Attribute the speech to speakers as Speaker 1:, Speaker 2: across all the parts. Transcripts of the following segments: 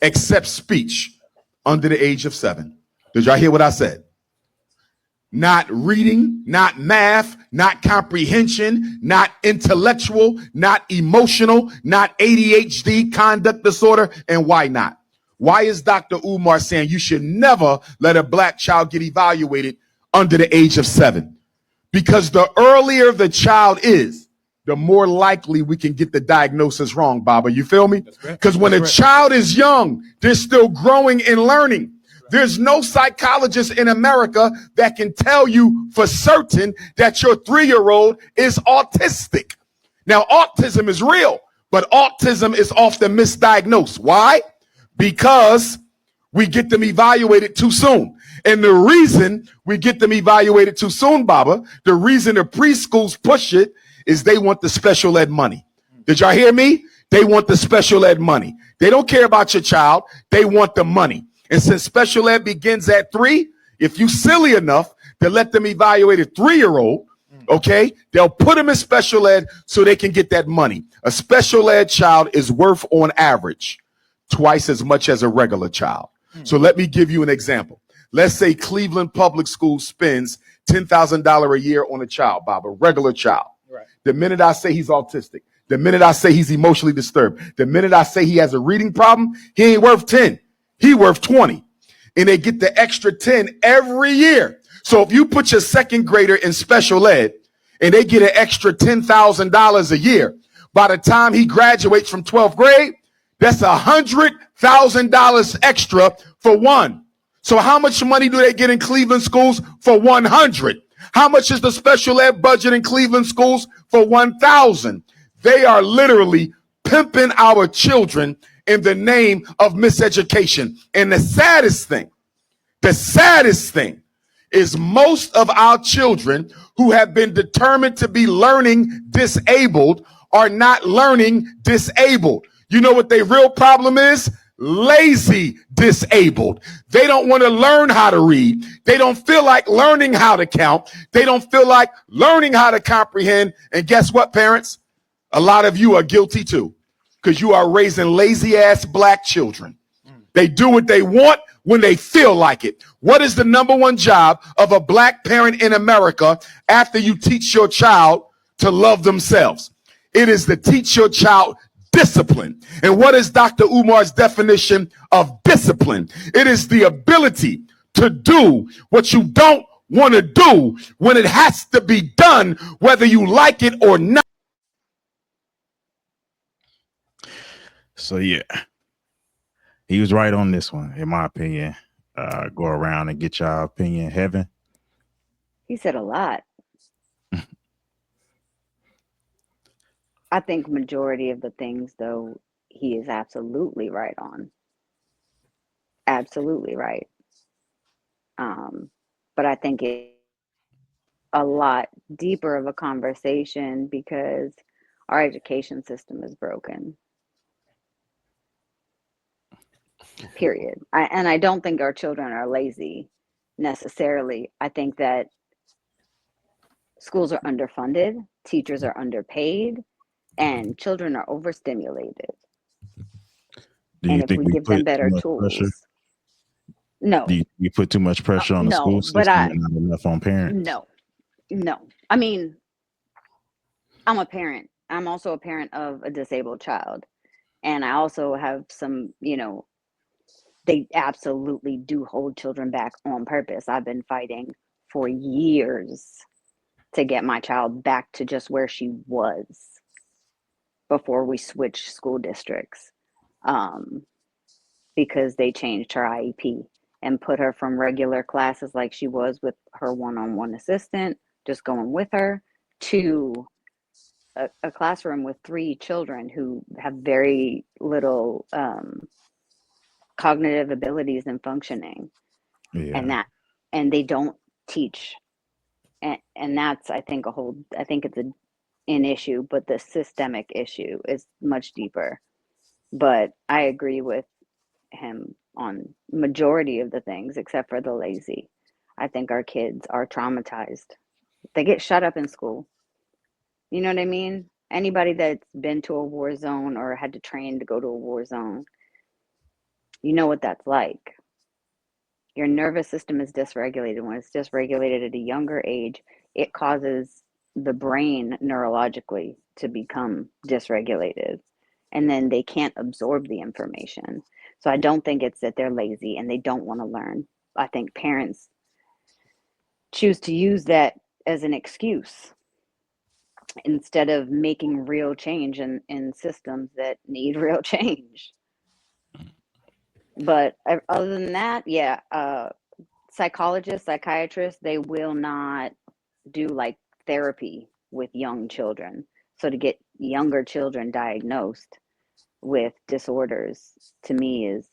Speaker 1: except speech under the age of 7. Did y'all hear what I said? Not reading, not math, not comprehension, not intellectual, not emotional, not ADHD, conduct disorder. And why not? Why is Dr. Umar saying you should never let a black child get evaluated under the age of 7? Because the earlier the child is, the more likely we can get the diagnosis wrong, Baba. You feel me? Because when a child is young, they're still growing and learning. There's no psychologist in America that can tell you for certain that your 3-year-old is autistic. Now, autism is real, but autism is often misdiagnosed. Why? Because we get them evaluated too soon. And the reason we get them evaluated too soon, Baba, the reason the preschools push it is they want the special ed money. Did y'all hear me? They want the special ed money. They don't care about your child. They want the money. And since special ed begins at 3, if you silly enough to let them evaluate a 3-year-old, okay, they'll put them in special ed so they can get that money. A special ed child is worth on average twice as much as a regular child. So let me give you an example. Let's say Cleveland Public School spends $10,000 a year on a child, Bob, a regular child. Right. The minute I say he's autistic, the minute I say he's emotionally disturbed, the minute I say he has a reading problem, he ain't worth 10. He worth 20. And they get the extra 10 every year. So if you put your second grader in special ed and they get an extra $10,000 a year, by the time he graduates from 12th grade, that's $100,000 extra for one. So how much money do they get in Cleveland schools for 100? How much is the special ed budget in Cleveland schools for 1,000? They are literally pimping our children in the name of miseducation. And the saddest thing is most of our children who have been determined to be learning disabled are not learning disabled. You know what their real problem is? Lazy disabled. They don't want to learn how to read. They don't feel like learning how to count. They don't feel like learning how to comprehend. And guess what, parents? A lot of you are guilty too, because you are raising lazy ass black children. They do what they want when they feel like it. What is the number one job of a black parent in America after you teach your child to love themselves? It is to teach your child discipline. And what is Dr. Umar's definition of discipline? It is the ability to do what you don't want to do when it has to be done, whether you like it or not.
Speaker 2: So yeah, he was right on this one, in my opinion. Go around and get your opinion, Heaven.
Speaker 3: He said a lot. I think majority of the things, though, he is absolutely right on. Absolutely right. But I think it's a lot deeper of a conversation because our education system is broken. Period. And I don't think our children are lazy necessarily. I think that schools are underfunded, teachers are underpaid, and children are overstimulated. And if we give them better tools. No.
Speaker 2: Do you put too much pressure on the school system and not enough on parents?
Speaker 3: No. I mean, I'm a parent. I'm also a parent of a disabled child. And I also have some, they absolutely do hold children back on purpose. I've been fighting for years to get my child back to just where she was before we switched school districts, because they changed her IEP and put her from regular classes like she was with her one-on-one assistant, just going with her, to a classroom with 3 children who have very little cognitive abilities and functioning. Yeah. And they don't teach. And that's, I think, it's an issue, but the systemic issue is much deeper. But I agree with him on majority of the things, except for the lazy. I think our kids are traumatized. They get shut up in school. You know what I mean? Anybody that's been to a war zone or had to train to go to a war zone, You know what that's like. Your nervous system is dysregulated. When it's dysregulated at a younger age, it causes the brain neurologically to become dysregulated, and then they can't absorb the information. So I don't think it's that they're lazy and they don't want to learn. I think parents choose to use that as an excuse instead of making real change in systems that need real change. But other than that, yeah, psychologists, psychiatrists, they will not do like therapy with young children. So to get younger children diagnosed with disorders, to me, is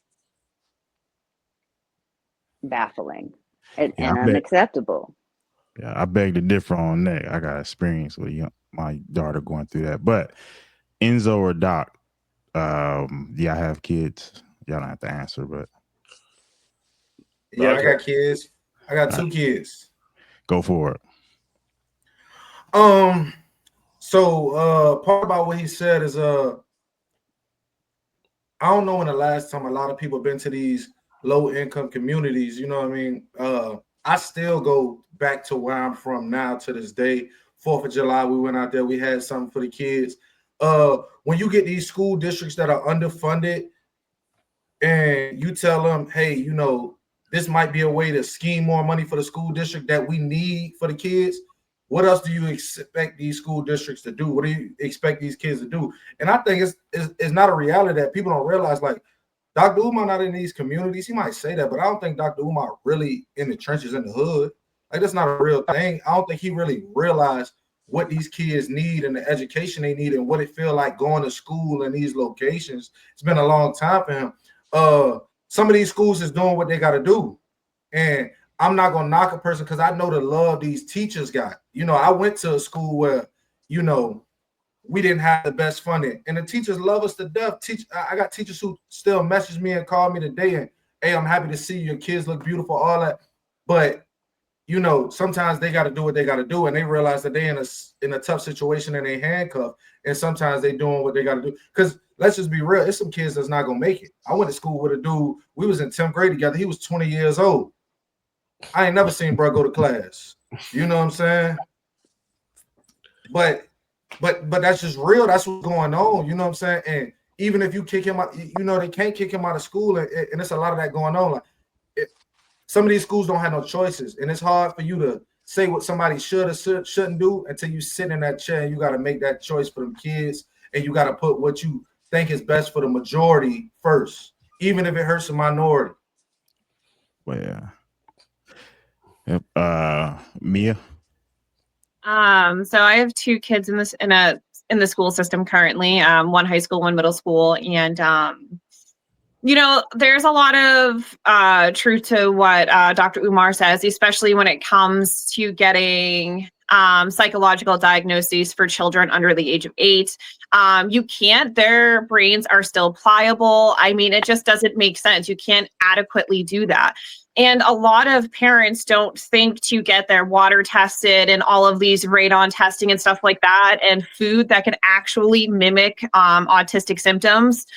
Speaker 3: baffling and unacceptable.
Speaker 2: Yeah, I beg to differ on that. I got experience with my daughter going through that. But Enzo or Doc, yeah, I have kids. Y'all don't have to answer, but
Speaker 4: yeah, okay. I got kids. I got two kids.
Speaker 2: Go for it.
Speaker 4: So part about what he said is I don't know when the last time a lot of people been to these low income communities, you know what I mean? I still go back to where I'm from now to this day. 4th of July, we went out there, we had something for the kids. When you get these school districts that are underfunded and you tell them, hey, you know, this might be a way to scheme more money for the school district that we need for the kids, what else do you expect these school districts to do? What do you expect these kids to do? And I think it's not a reality that people don't realize. Like, Dr. Umar not in these communities. He might say that, but I don't think Dr. Umar really in the trenches in the hood. Like, that's not a real thing. I don't think he really realized what these kids need and the education they need and what it feel like going to school in these locations. It's been a long time for him. Some of these schools is doing what they got to do. And I'm not going to knock a person because I know the love these teachers got. You know, I went to a school where, you know, we didn't have the best funding. And the teachers love us to death. I got teachers who still message me and call me today and, hey, I'm happy to see your kids look beautiful, all that. But, you know, sometimes they got to do what they got to do. And they realize that they in a tough situation and they handcuffed. And sometimes they doing what they got to do. Because let's just be real. It's some kids that's not going to make it. I went to school with a dude. We was in 10th grade together. He was 20 years old. I ain't never seen bro go to class. You know what I'm saying? But that's just real. That's what's going on. You know what I'm saying? And even if you kick him out, you know, they can't kick him out of school. And it's a lot of that going on. Like, some of these schools don't have no choices. And it's hard for you to say what somebody should or shouldn't do until you sit in that chair and you got to make that choice for them kids. And you got to put what you think is best for the majority first, even if it hurts the minority.
Speaker 2: Well, yeah. Yep. Mia.
Speaker 5: So I have two kids in the school system currently. One high school, one middle school, and you know, there's a lot of truth to what Dr. Umar says, especially when it comes to getting psychological diagnoses for children under the age of 8. You can't. Their brains are still pliable. I mean, it just doesn't make sense. You can't adequately do that. And a lot of parents don't think to get their water tested and all of these radon testing and stuff like that, and food that can actually mimic autistic symptoms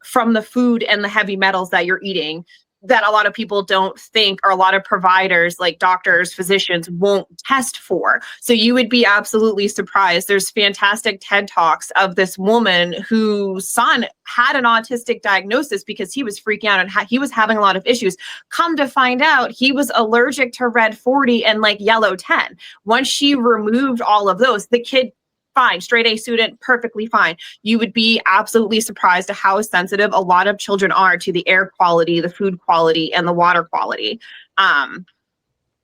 Speaker 5: from the food and the heavy metals that you're eating, that a lot of people don't think, or a lot of providers like doctors, physicians won't test for. So you would be absolutely surprised. There's fantastic TED Talks of this woman whose son had an autistic diagnosis because he was freaking out and he was having a lot of issues. Come to find out, he was allergic to red 40 and like yellow 10. Once she removed all of those, the kid, fine, straight A student, perfectly fine. You would be absolutely surprised at how sensitive a lot of children are to the air quality, the food quality, and the water quality.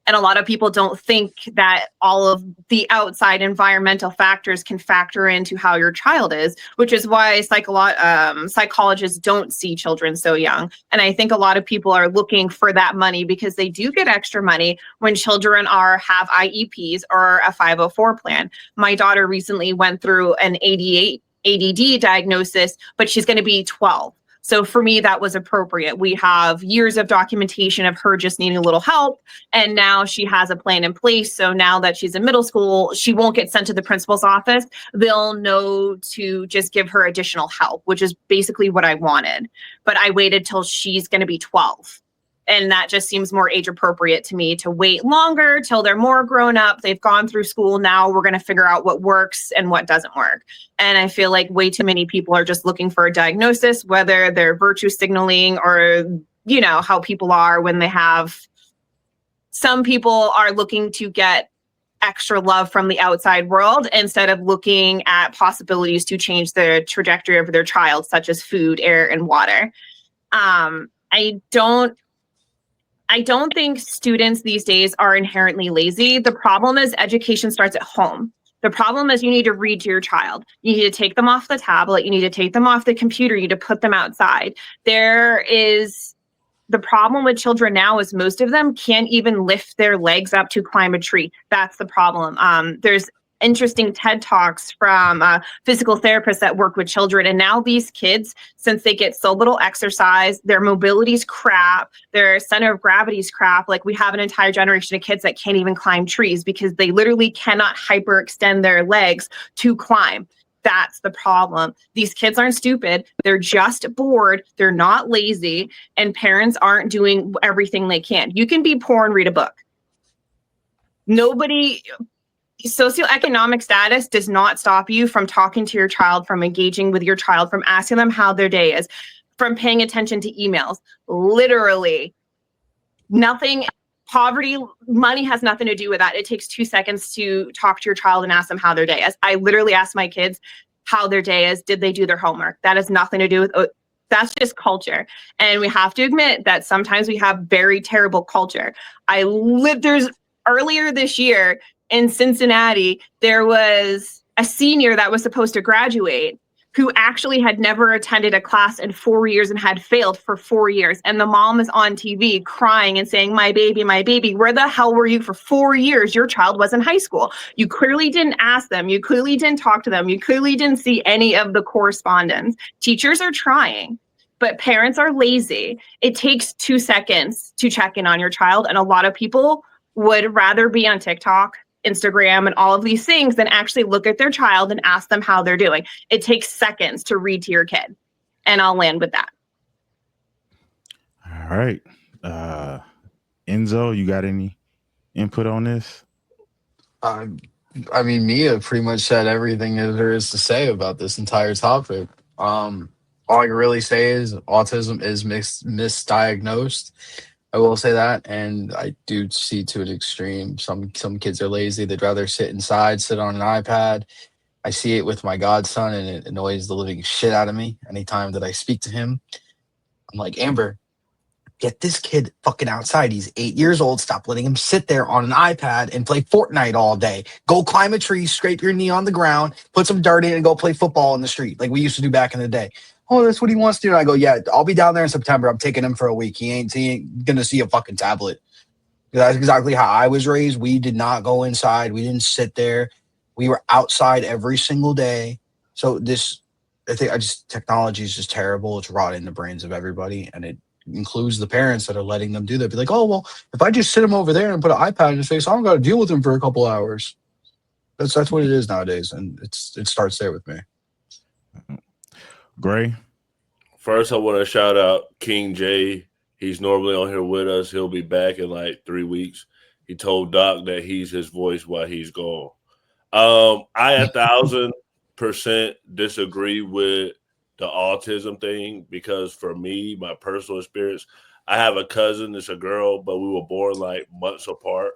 Speaker 5: And a lot of people don't think that all of the outside environmental factors can factor into how your child is, which is why psychologists don't see children so young. And I think a lot of people are looking for that money because they do get extra money when children have IEPs or a 504 plan. My daughter recently went through an ADD diagnosis, but she's going to be 12. So for me, that was appropriate. We have years of documentation of her just needing a little help. And now she has a plan in place. So now that she's in middle school, she won't get sent to the principal's office. They'll know to just give her additional help, which is basically what I wanted. But I waited till she's going to be 12. And that just seems more age appropriate to me to wait longer till they're more grown up. They've gone through school. Now we're going to figure out what works and what doesn't work. And I feel like way too many people are just looking for a diagnosis, whether they're virtue signaling or, you know, how people are when they have, some people are looking to get extra love from the outside world instead of looking at possibilities to change the trajectory of their child, such as food, air, and water. I don't think students these days are inherently lazy. The problem is education starts at home. The problem is you need to read to your child. You need to take them off the tablet. You need to take them off the computer. You need to put them outside. The problem with children now is most of them can't even lift their legs up to climb a tree. That's the problem. There's interesting TED Talks from physical therapists that work with children. And now these kids, since they get so little exercise, their mobility's crap, their center of gravity's crap. Like we have an entire generation of kids that can't even climb trees because they literally cannot hyperextend their legs to climb. That's the problem. These kids aren't stupid. They're just bored. They're not lazy. And parents aren't doing everything they can. You can be poor and read a book. Socioeconomic status does not stop you from talking to your child, from engaging with your child, from asking them how their day is, from paying attention to emails. Literally, nothing. Poverty, money has nothing to do with that. It takes 2 seconds to talk to your child and ask them how their day is. I literally ask my kids how their day is. Did they do their homework? That has nothing to do with, that's just culture. And we have to admit that sometimes we have very terrible culture. Earlier this year in Cincinnati, there was a senior that was supposed to graduate who actually had never attended a class in 4 years and had failed for 4 years. And the mom is on TV crying and saying, my baby, where the hell were you for 4 years? Your child was in high school. You clearly didn't ask them. You clearly didn't talk to them. You clearly didn't see any of the correspondence. Teachers are trying, but parents are lazy. It takes 2 seconds to check in on your child. And a lot of people would rather be on TikTok, Instagram, and all of these things than actually look at their child and ask them how they're doing. It takes seconds to read to your kid. And I'll land with that.
Speaker 2: All right. Enzo, you got any input on this?
Speaker 6: I mean, Mia pretty much said everything that there is to say about this entire topic. All I can really say is autism is misdiagnosed. I will say that, and I do see to an extreme. Some kids are lazy. They'd rather sit inside, sit on an iPad. I see it with my godson, and it annoys the living shit out of me. Anytime that I speak to him, I'm like, Amber, get this kid fucking outside. He's 8 years old. Stop letting him sit there on an iPad and play Fortnite all day. Go climb a tree, scrape your knee on the ground, put some dirt in, and go play football in the street like we used to do back in the day. Oh, that's what he wants to do. And I go, yeah, I'll be down there in September. I'm taking him for a week. He ain't going to see a fucking tablet. That's exactly how I was raised. We did not go inside. We didn't sit there. We were outside every single day. So technology is just terrible. It's rotting the brains of everybody. And it includes the parents that are letting them do that. Be like, oh, well, if I just sit him over there and put an iPad in his face, I don't got to deal with him for a couple hours. That's what it is nowadays. And it starts there with me.
Speaker 2: Gray?
Speaker 7: First, I want to shout out King J. He's normally on here with us. He'll be back in like 3 weeks. He told Doc that he's his voice while he's gone. I 1,000% disagree with the autism thing because for me, my personal experience, I have a cousin that's a girl, but we were born like months apart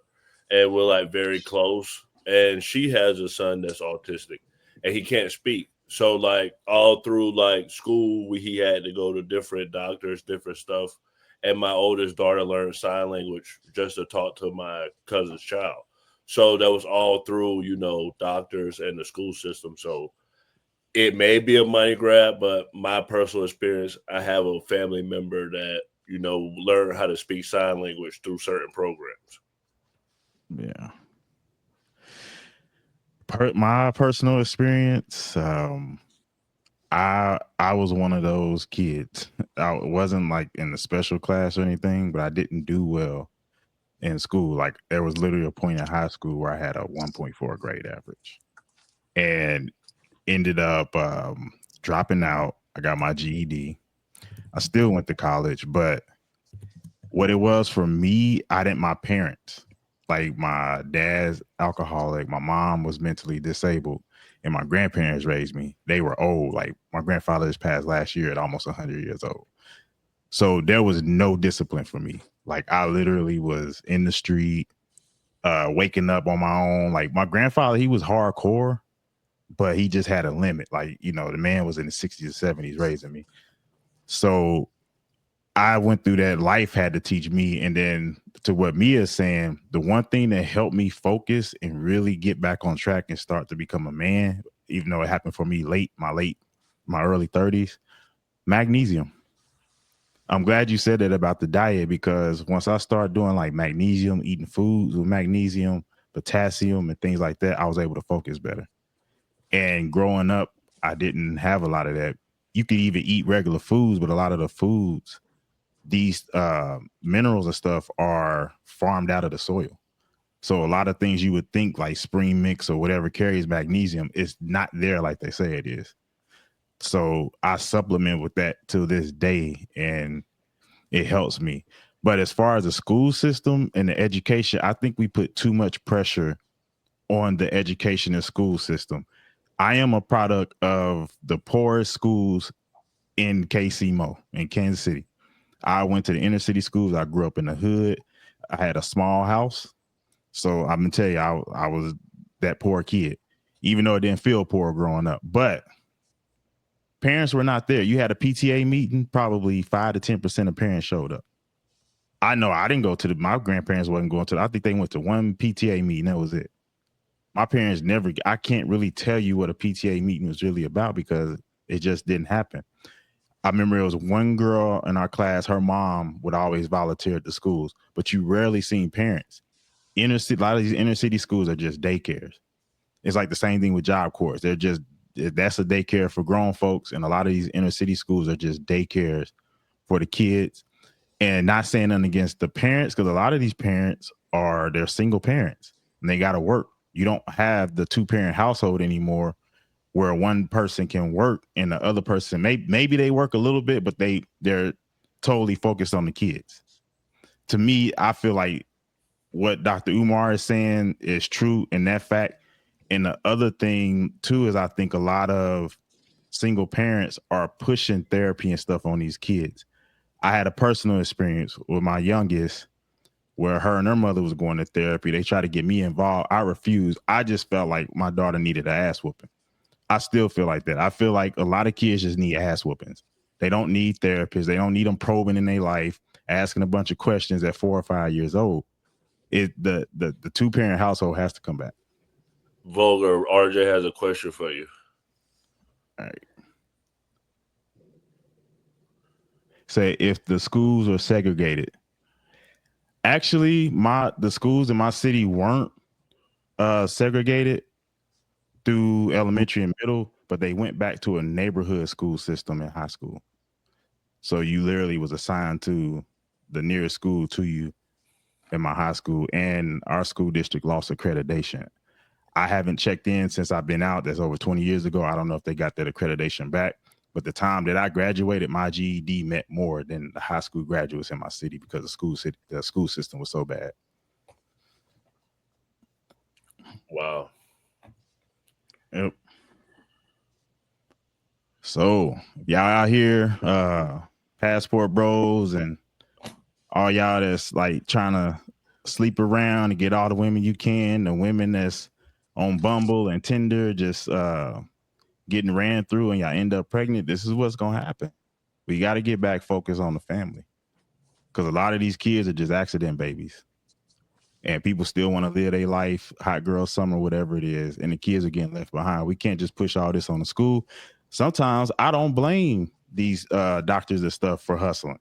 Speaker 7: and we're like very close. And she has a son that's autistic and he can't speak. So like all through like school, he had to go to different doctors, different stuff. And my oldest daughter learned sign language just to talk to my cousin's child. So that was all through, doctors and the school system. So it may be a money grab, but my personal experience, I have a family member that, learned how to speak sign language through certain programs.
Speaker 2: Yeah. My personal experience, I was one of those kids. I wasn't like in the special class or anything, but I didn't do well in school. Like there was literally a point in high school where I had a 1.4 grade average and ended up dropping out. I got my GED. I still went to college, but what it was for me, my parents, like my dad's alcoholic, my mom was mentally disabled, and my grandparents raised me. They were old. Like my grandfather just passed last year at almost 100 years old. So there was no discipline for me. Like I literally was in the street, waking up on my own. Like my grandfather, he was hardcore, but he just had a limit. Like, the man was in the 60s or 70s raising me. So I went through that. Life had to teach me. And then to what Mia's saying, the one thing that helped me focus and really get back on track and start to become a man, even though it happened for me my early 30s, magnesium. I'm glad you said that about the diet, because once I started doing like magnesium, eating foods with magnesium, potassium, and things like that, I was able to focus better. And growing up, I didn't have a lot of that. You could even eat regular foods, but a lot of the foods, these minerals and stuff are farmed out of the soil. So a lot of things you would think like spring mix or whatever carries magnesium is not there like they say it is. So I supplement with that to this day, and it helps me. But as far as the school system and the education, I think we put too much pressure on the education and school system. I am a product of the poorest schools in KCMO, in Kansas City. I went to the inner city schools. I grew up in the hood. I had a small house. So I'm going to tell you, I was that poor kid, even though it didn't feel poor growing up. But parents were not there. You had a PTA meeting, probably 5 to 10% of parents showed up. I know I didn't go to my grandparents wasn't going to, I think they went to one PTA meeting. That was it. My parents I can't really tell you what a PTA meeting was really about because it just didn't happen. I remember it was one girl in our class, her mom would always volunteer at the schools, but you rarely seen parents. A lot of these inner city schools are just daycares. It's like the same thing with Job Corps. That's a daycare for grown folks. And a lot of these inner city schools are just daycares for the kids. And not saying nothing against the parents, because a lot of these parents they're single parents and they got to work. You don't have the 2-parent household anymore where one person can work and the other person, maybe they work a little bit, but they're totally focused on the kids. To me, I feel like what Dr. Umar is saying is true in that fact. And the other thing too is I think a lot of single parents are pushing therapy and stuff on these kids. I had a personal experience with my youngest where her and her mother was going to therapy. They tried to get me involved. I refused. I just felt like my daughter needed an ass whooping. I still feel like that. I feel like a lot of kids just need ass whoopings. They don't need therapists. They don't need them probing in their life, asking a bunch of questions at 4 or 5 years old. The 2-parent household has to come back.
Speaker 7: Vulgar, RJ has a question for you.
Speaker 2: All right. Say if the schools are segregated. Actually, the schools in my city weren't segregated through elementary and middle, but they went back to a neighborhood school system in high school. So you literally was assigned to the nearest school to you in my high school, and our school district lost accreditation. I haven't checked in since I've been out. That's over 20 years ago. I don't know if they got that accreditation back, but the time that I graduated, my GED meant more than the high school graduates in my city because the school system was so bad.
Speaker 7: Wow.
Speaker 2: Yep. So y'all out here, passport bros and all y'all that's like trying to sleep around and get all the women you can, the women that's on Bumble and Tinder just getting ran through and y'all end up pregnant, this is what's going to happen. We got to get back focused on the family because a lot of these kids are just accident babies. And people still want to live their life, hot girl summer, whatever it is, and the kids are getting left behind. We can't just push all this on the school. Sometimes I don't blame these doctors and stuff for hustling.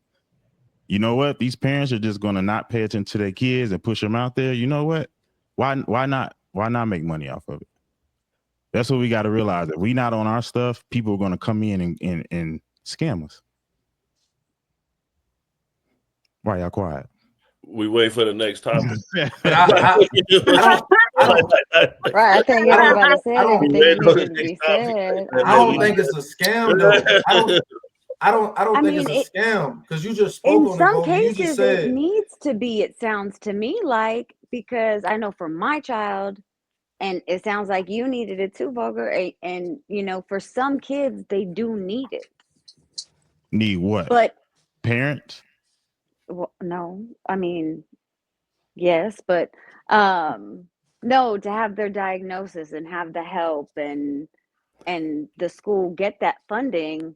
Speaker 2: You know what? These parents are just going to not pay attention to their kids and push them out there. You know what? Why not? Why not make money off of it? That's what we got to realize. If we not on our stuff, people are going to come in and scam us. Why y'all quiet?
Speaker 7: We wait for the next topic.
Speaker 4: But I don't.
Speaker 3: Right, I think everybody said
Speaker 4: don't-
Speaker 3: everything needed to be said.
Speaker 4: I don't think it's a scam though. I don't think
Speaker 3: mean,
Speaker 4: it's a scam because you just spoke
Speaker 3: in
Speaker 4: on
Speaker 3: some
Speaker 4: it. Bro. You just
Speaker 3: cases,
Speaker 4: said
Speaker 3: it needs to be. It sounds to me like, because I know for my child, and it sounds like you needed it too, Vulgar. And you know, for some kids, they do need it.
Speaker 2: Need what?
Speaker 3: But
Speaker 2: parents?
Speaker 3: well, no, I mean, yes, but no, to have their diagnosis and have the help and the school get that funding,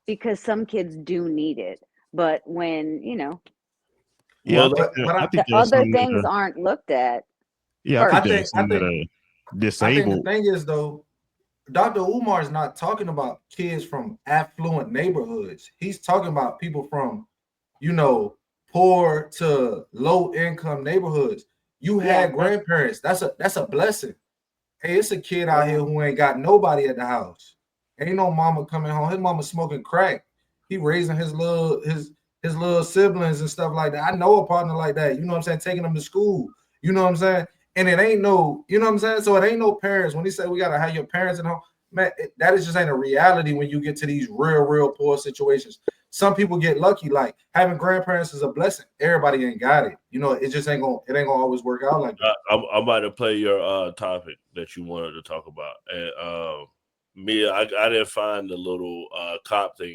Speaker 3: because some kids do need it. But when, you know,
Speaker 2: Yeah,
Speaker 7: Well,
Speaker 2: I think
Speaker 3: the other things aren't looked at.
Speaker 2: Yeah,
Speaker 3: first.
Speaker 2: I think some that are
Speaker 4: I think
Speaker 2: disabled.
Speaker 4: the thing is though, Dr. Umar is not talking about kids from affluent neighborhoods. He's talking about people from, you know, poor to low income neighborhoods. You had grandparents. That's a blessing. Hey, it's a kid out here who ain't got nobody at the house. Ain't no mama coming home. His mama smoking crack. He raising his little siblings and stuff like that. I know a partner like that. You know what I'm saying? Taking them to school. You know what I'm saying? And it ain't no, you know what I'm saying? So it ain't no parents. When he say we gotta have your parents at home, man, that is just ain't a reality when you get to these real poor situations. Some people get lucky, like having grandparents is a blessing. Everybody ain't got it. You know, it just ain't gonna always work out like that.
Speaker 7: I'm about to play your topic that you wanted to talk about. And Mia, I didn't find the little cop thing